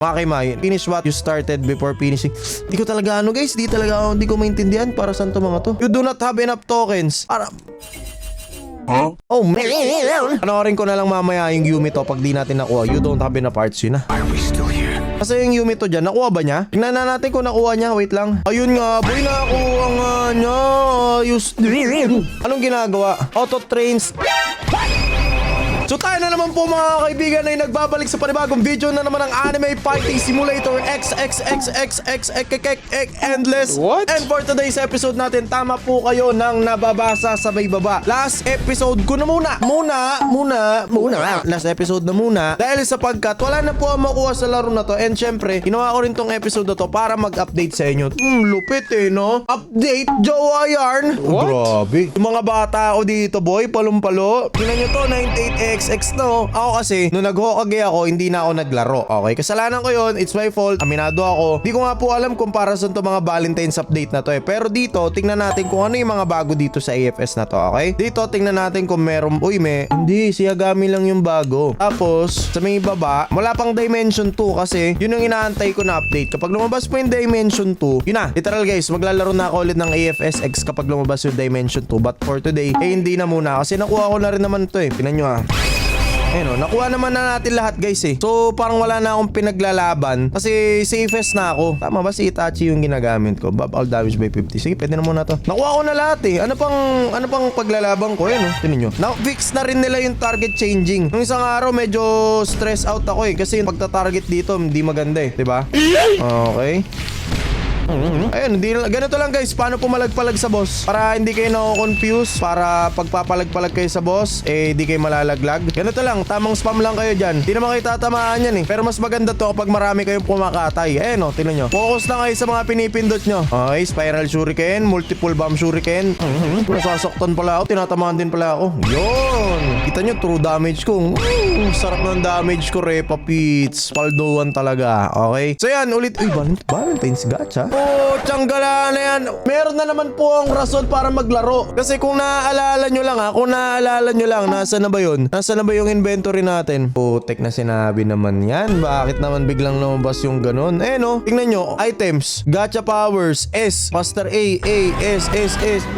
Makimay, finish what you started before finishing. Di ko talaga guys, di ko maintindihan para saan to mga to. You do not have enough tokens. Para... Huh? Oh man. Panoorin ko na lang mamaya yung Yumi to pag di natin nakuha. You don't have enough parts yun. Are we still here? Kasi yung Yumi to dyan, nakuha ba niya? Tingnan na natin kung nakuha niya. Wait lang. Ayun nga, boy, nakuha nga niya. Anong ginagawa? Auto trains. So tayo na naman po mga kaibigan ay nagbabalik sa panibagong video na naman ng Anime Fighting Simulator Endless. What? And for today's episode natin, tama po kayo ng nababasa sa may baba. Last episode ko na muna. Last episode na muna. Dahil sapagkat wala na po ang makuha sa laro na to. And syempre, ginawa ko rin tong episode na to para mag-update sa inyo. Lupit no? Update, Jowa Yarn. What? Grabe. Yung mga bata ako dito, boy, palumpalo. Tingnan nyo to, 98XX no. Ako kasi, nung nag-Hokage ako, hindi na ako naglaro. Okay, kasalanan ko yun. It's my fault. Aminado ako. Di ko nga po alam kung para saan to mga Valentine's update na to Pero dito, tingnan natin kung ano yung mga bago dito sa AFS na to, okay? Dito, tingnan natin kung meron... Hindi, si Yagami lang yung bago. Tapos, sa may baba, wala pang Dimension 2 kasi yun yung inaantay ko na update. Kapag lumabas po yung Dimension 2, yun na. Literal guys, maglalaro na ako ulit ng AFS X kapag lumabas yung Dimension 2. But for today, hindi na muna. Kasi nakuha ko na rin naman to Tingnan nyo Ayun nakuha naman na natin lahat guys So parang wala na akong pinaglalaban kasi safest na ako. Tama ba si Itachi yung ginagamit ko? All damage by 50. Sige, pwede na muna to. Nakuha ko na lahat Ano pang paglalaban ko Tingnan nyo. Na-fix na rin nila yung target changing. Nung isang araw medyo stress out ako kasi yung pagta-target dito hindi maganda diba? Okay. Ayun, ganito lang guys. Paano pumalag-palag sa boss? Para hindi kayo na-confuse. Para pagpapalag-palag kayo sa boss, di kayo malalaglag. Ganito lang, tamang spam lang kayo dyan. Di naman kayo tatamaan yan Pero mas maganda to kapag marami kayong pumakatay. Tingnan nyo. Focus lang kayo sa mga pinipindot nyo. Okay, spiral shuriken, multiple bomb shuriken. Nasasaktan pala ako, tinatamaan din pala ako. Yun. Kita nyo, true damage ko. Sarap ng damage ko, Repa Pits. Paldoan talaga. Okay. So yan, ulit. Valentine's Gacha. Tiyanggalaan na yan. Meron na naman po ang rason para maglaro. Kasi kung naaalala nyo lang, nasa na ba yun? Nasa na ba yung inventory natin? Putek na sinabi naman yan. Bakit naman biglang lumabas yung ganun? Tingnan nyo. Items. Gacha powers. S. Master A. S.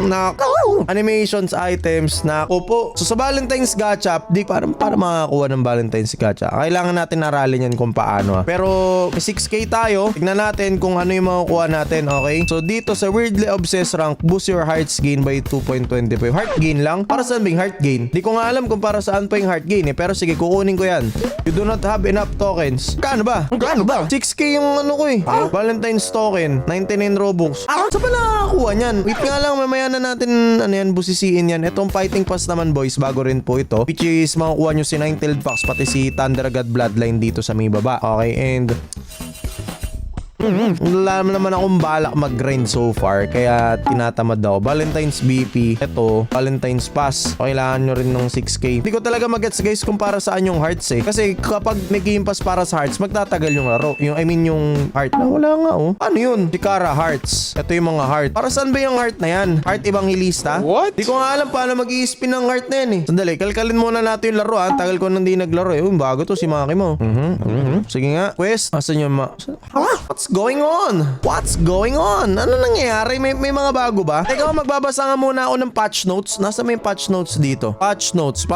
Nako. Animations items. Nako po. So sa Valentine's Gacha, para makakuha ng Valentine's Gacha, kailangan natin aralin yan kung paano. Pero 6K tayo. Tignan natin kung ano yung makukuha natin, okay? So dito sa Weirdly Obsessed rank, boost your hearts gain by 2.25. Heart gain lang? Para saan ba yung heart gain? Di ko nga alam kung para saan pa yung heart gain Pero sige, kukunin ko yan. You do not have enough tokens. Kano ba? 6K yung ko Valentine's token, 99 Robux. Saan ba nakakuha niyan? Wait nga lang, mamaya na natin busisiin yan. Itong fighting pass naman boys, bago rin po ito. Which is makukuha nyo si Nine-Tailed Fox, pati si Thunder God Bloodline dito sa may baba. Okay, and... Wala naman akong balak mag-grind so far, kaya tinatamad ako. Valentine's BP, eto, Valentine's Pass. Kailangan nyo rin ng 6K. Hindi ko talaga magets guys kung para saan yung hearts Kasi kapag may game pass para sa hearts, magtatagal yung laro. Yung heart na wala nga Ano yun? Chikara hearts. Ito yung mga heart. Para saan ba yung heart na yan? Heart Evangelista? What? Di ko nga alam paano mag-i-spin ng heart na yan Sandali, kalkalin muna natin yung laro Tagal ko nang di naglaro bago to si Maki mo. Sige nga. Quest. Asan yung What's going on? Ano nangyayari? May mga bago ba? Teka, magbabasa nga muna ako ng patch notes. Nasa may patch notes dito? Patch notes.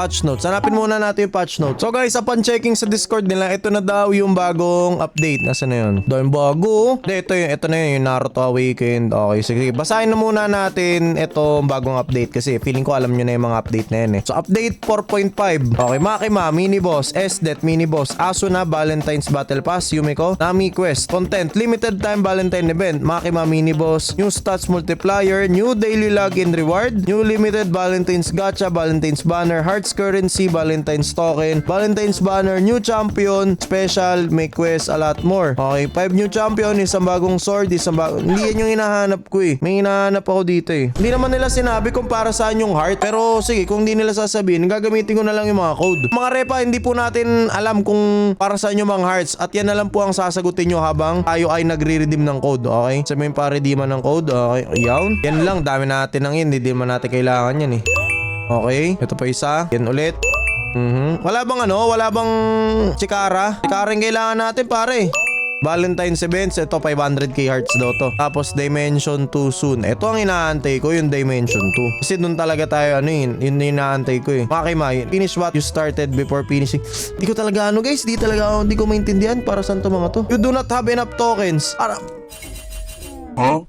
Hanapin muna natin yung patch notes. So guys, upon checking sa Discord nila, ito na daw yung bagong update. Nasa na yun? Daw yung bago. Ito na yun, yung Naruto Awakened. Okay, sige. Basahin na muna natin itong bagong update kasi feeling ko alam nyo na yung mga update na yun So update 4.5. Okay, Makima, mini boss, S-Det, mini boss, Asuna, Valentine's Battle Pass, Yumiko, Nami Quest, Content, Limited Time Valentine Event, Makima Mini Boss, New Stats Multiplier, New Daily Login Reward, New Limited Valentine's Gacha, Valentine's Banner, Hearts Currency, Valentine's Token, Valentine's Banner, New Champion, Special, May Quest, a lot more. Okay, 5 new champion, isang bagong sword, hindi yan yung hinahanap ko May hinahanap ako dito Hindi naman nila sinabi kung para saan yung heart, pero sige, kung hindi nila sasabihin, gagamitin ko na lang yung mga code. Mga repa, hindi po natin alam kung para saan yung mga hearts at yan na lang po ang sasagutin nyo habang tayo ay nagre-redeem ng code, okay? Sabihin pa redeeman ng code, okay? Yan lang, dami natin ng hindi naman natin kailangan yan Okay, ito pa isa. Yan ulit. Wala bang Chikara? Chikara yung kailangan natin pare. Valentine's events, ito 500k hearts daw to. Tapos Dimension 2 soon. Ito ang inaantay ko, yung Dimension 2. Kasi dun talaga tayo yun inaantay ko Makima, finish what you started before finishing. Di ko talaga guys, di ko maintindihan para saan to mga to. You do not have enough tokens.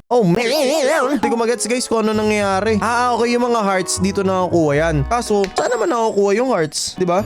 Oh man, hindi ko magets guys kung ano nangyayari. Okay, yung mga hearts dito nakakuha yan. Kaso, saan naman nakakuha yung hearts? Diba?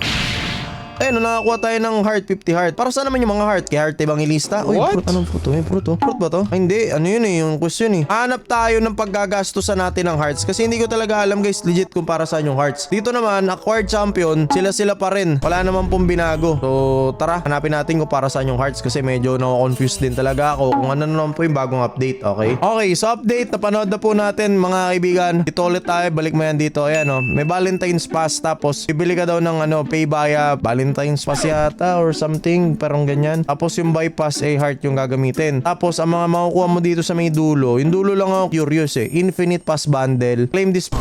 Ayun, nakakuha tayo ng heart, 50 heart. Para saan naman yung mga heart? Kay Heart Evangelista? Uy, fruit, anong fruit? Fruit to? Fruit ba to? Ay, hindi. Ano yun yung question Hanap tayo ng paggagastusan natin ng hearts. Kasi hindi ko talaga alam guys, legit kung para saan yung hearts. Dito naman, acquired champion, sila pa rin. Wala naman pong binago. So, tara, hanapin natin kung para saan yung hearts. Kasi medyo na-confused din talaga ako kung ano naman po yung bagong update, okay? Okay, so update, napanood na po natin mga kaibigan. Dito ulit tayo, balik mo yan dito. Ayan may Valentine's Pass. Tapos, bibili ka daw ng pay via Valentine's Pass yata or something, parang ganyan. Tapos yung bypass heart yung gagamitin. Tapos ang mga makukuha mo dito sa may dulo, yung dulo lang ako curious Infinite Pass Bundle. Claim this.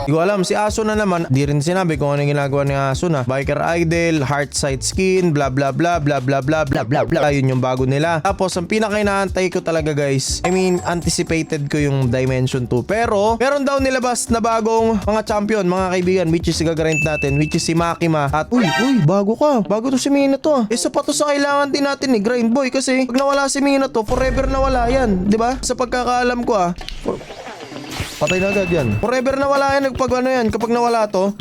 Di ko alam, si Aso na naman, di rin sinabi kung ano yung ginagawa ni Aso na. Biker Idol, Heart Sight Skin, bla bla bla bla bla bla bla bla bla. Yun yung bago nila. Tapos ang pinaka-inaantay ko talaga guys, anticipated ko yung Dimension 2. Pero, meron daw nilabas na bagong mga champion, mga kaibigan, which is gagarind natin, which is si Makima. At, uy, bago ka. Bago to si Minato Isa pa to sa kailangan din natin grind boy. Kasi, pag nawala si Minato, forever nawala yan. Diba? Sa pagkakaalam ko patay na agad yan. Forever na wala yan kapag nawala to.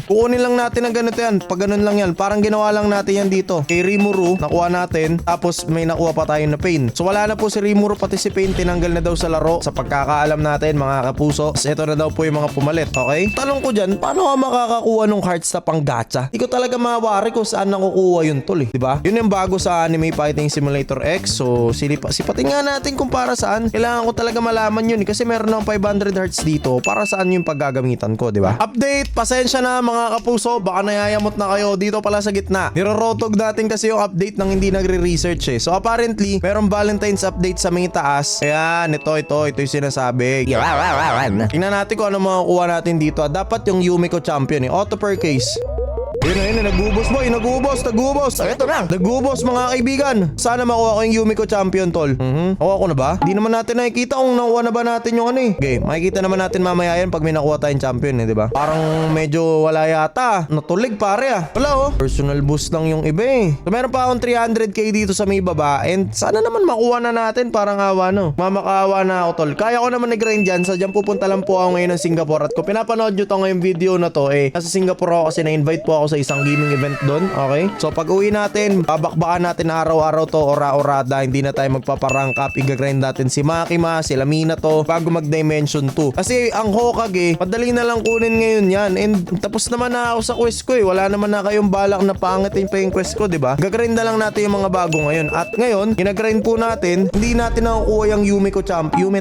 Kukunin lang natin ang ganito yan. Pag ganun lang yan. Parang ginawa lang natin yan dito. Kay Rimuru, nakuha natin. Tapos may nakuha pa tayo na Pain. So wala na po si Rimuru, pati si Pain tinanggal na daw sa laro. Sa pagkakaalam natin mga kapuso. Ito na daw po yung mga pumalit. Okay? Tanong ko dyan, paano ka makakakuha ng hearts na pang gacha? Di ko talaga mawari kung saan nakukuha yun tol Diba? Yun yung bago sa Anime Fighting Simulator X. So sipatin nga natin kung para saan. Kailangan ko talaga malaman yun kasi meron ng 500 hearts dito para saan yung paggagamitan ko, di ba? Update, pasensya na mga kapuso, baka nayayamot na kayo dito pala sa gitna. Nirorotog natin kasi yung update ng hindi nagre-research So apparently, merong Valentine's update sa may taas. Ayan, ito yung sinasabi. Tingnan natin kung ano makukuha natin dito. Dapat yung Yumiko champion auto per case. Ayun, nagubos boy, nagubos. Ito na, nagubos mga kaibigan. Sana makuha ko yung Yumiko champion tol. Nakuha ko na ba? Di naman natin nakikita kung nakuha na ba natin yung Okay, makikita naman natin mamaya yan pag may nakuha tayong champion di ba? Parang medyo wala yata. Natulig pare Wala Personal boost lang yung iba So meron pa akong 300k dito sa may baba. And sana naman makuha na natin, parang awa Mamakaawa na ako tol. Kaya ko naman nag-grind dyan. Sadyang pupunta lang po ako ngayon ng Singapore. At kung pinapanood nyo to ngayong video na to nasa Singapore ako kasi na-invite po ako sa isang gaming event doon, okay? So pag uwi natin, babakbakan natin araw-araw to, ora-orada, hindi na tayo magpaparank up, igagrind natin si Makima, si Minato, bago mag-Dimension 2. Kasi ang Hokage, madali na lang kunin ngayon yan, and tapos naman na ako sa quest ko wala naman na kayong balak na paangitin pa yung quest ko, diba? Gagrind na lang natin yung mga bago ngayon, at ngayon, ginagrind po natin, hindi natin nakukuha yung Yumiko champion.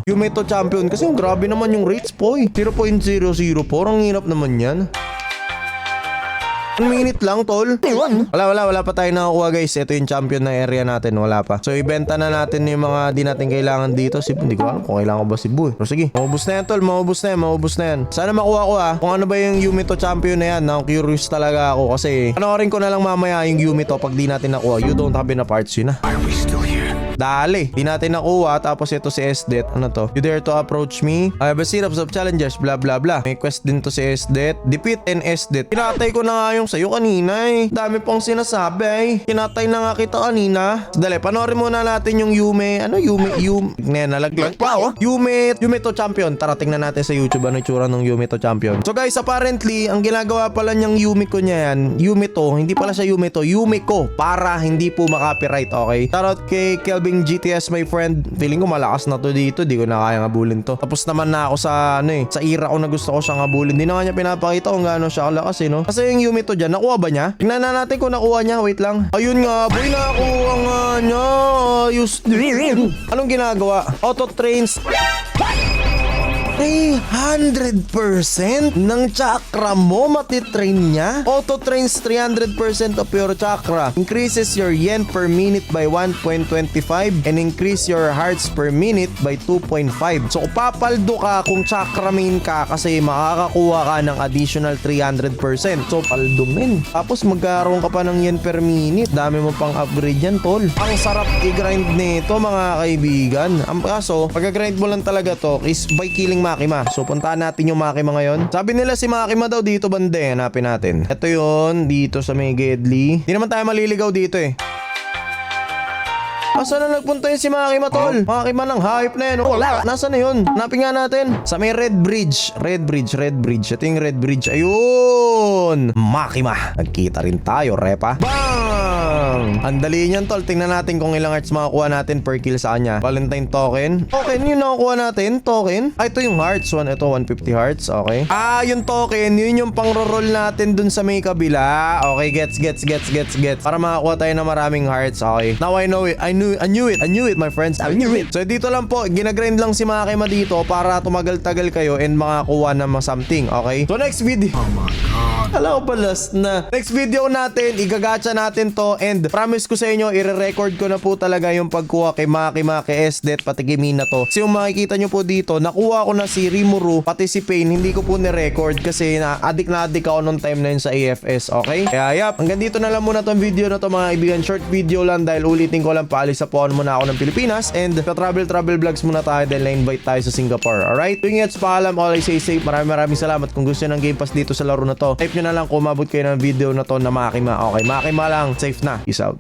Yumito champion, kasi yung grabe naman yung rates po 0.004, ang hirap naman yan. 1 minute lang tol. Wala pa tayo nakukuha guys. Ito yung champion na area natin, wala pa. So ibenta na natin yung mga di natin kailangan dito. Hindi ko alam kung kailangan ko ba Cebu Pero sige, maubos na yan tol, maubos na yan. Sana makuha ko kung ano ba yung Yumito champion na yan. Curious talaga ako kasi panoorin ko na lang mamaya yung Yumito pag di natin nakuha. You don't have enough parts yun Are we still here? Dali, di natin nakuha. Tapos ito si SDET. Ano to? You dare to approach me? I have a series of challenges, blah blah blah. May quest din to si SDET. Defeat and SDET. Kinatay ko na nga yung sa'yo kanina Dami pong sinasabi Kinatay na nga kita kanina. Dali, panoorin muna natin yung Yume. Nalaglag pa Yumito champion. Tara, tingnan natin sa YouTube ano yung tsura ng Yumito champion. So guys, apparently, ang ginagawa pala niyang Yumiko niya yan, Yumito, hindi pala siya Yumiko, para hindi po makapiright, okay? Tarot kay Kelvin GTS, my friend. Feeling ko malakas na to dito. Di ko na kaya ngabulin to. Tapos naman na ako sa sa ira ko na gusto ko siyang ngabulin. Di na nga niya pinapakita kung gaano siya kalakas Kasi yung Yumito dyan, nakuha ba niya? Tingnan na natin kung nakuha niya. Wait lang. Ayun nga, boy, nakuha nga niya. Anong ginagawa? Auto trains. 300% ng chakra mo matitrain niya. Auto trains 300% of your chakra. Increases your yen per minute by 1.25 and increase your hearts per minute by 2.5. So kung papaldo ka kung chakra main ka kasi makakakuha ka ng additional 300%. So paldo men. Tapos magkaroon ka pa ng yen per minute. Dami mo pang upgrade yan tol. Ang sarap i-grind nito mga kaibigan. Ang kaso, pag-grind mo lang talaga to is by killing Makima. So puntahan natin yung Makima ngayon. Sabi nila si Makima daw dito bande. Hanapin natin. Ito yun. Dito sa may Gedli. Hindi naman tayo maliligaw dito eh. Asan na nagpunta yun si Makima tol? Makima ng hype na yun. Wala. Nasaan na yun? Hanapin nga natin. Sa may Red Bridge. Red Bridge. Ito yung Red Bridge. Ayun. Makima. Nagkita rin tayo, repa. Bang! Ang dali niyan tol. Tingnan natin kung ilang hearts makakuha natin per kill sa kanya. Valentine token. Token yun nakukuha natin. Token. Ito yung hearts. Ito 150 hearts. Okay. Yung token. Yun yung pang-roll natin dun sa may kabila. Okay. Gets. Para makakuha tayo ng maraming hearts. Okay. Now I know it. I knew it my friends. I knew it. So dito lang po, ginagrind lang si Makima dito para tumagal-tagal kayo and makakuha ng something, okay? So next video. Oh my God. Alam ko ba last na. Next video natin, igagacha natin to and promise ko sa inyo, i-record ko na po talaga yung pagkuha kay Makima, kay Esdet, pati kay Mina to. So yung makikita nyo po dito, nakuha ko na si Rimuru, pati si Pain, hindi ko po ni-record kasi na-addict ako nung time na yun sa AFS, okay? Kaya yap, hanggang dito na lang muna tong video na to mga kaibigan. Short video lang dahil ulitin ko lang paalis sa puan muna ako ng Pilipinas and travel vlogs muna tayo dahil na-invite tayo sa Singapore. Alright? Tuwing it's paalam, always stay safe. Maraming salamat. Kung gusto nyo ng Game Pass dito sa laro na to, type nyo na lang kung umabot kayo ng video na to na Makima. Okay, Makima lang. Safe na. Peace out.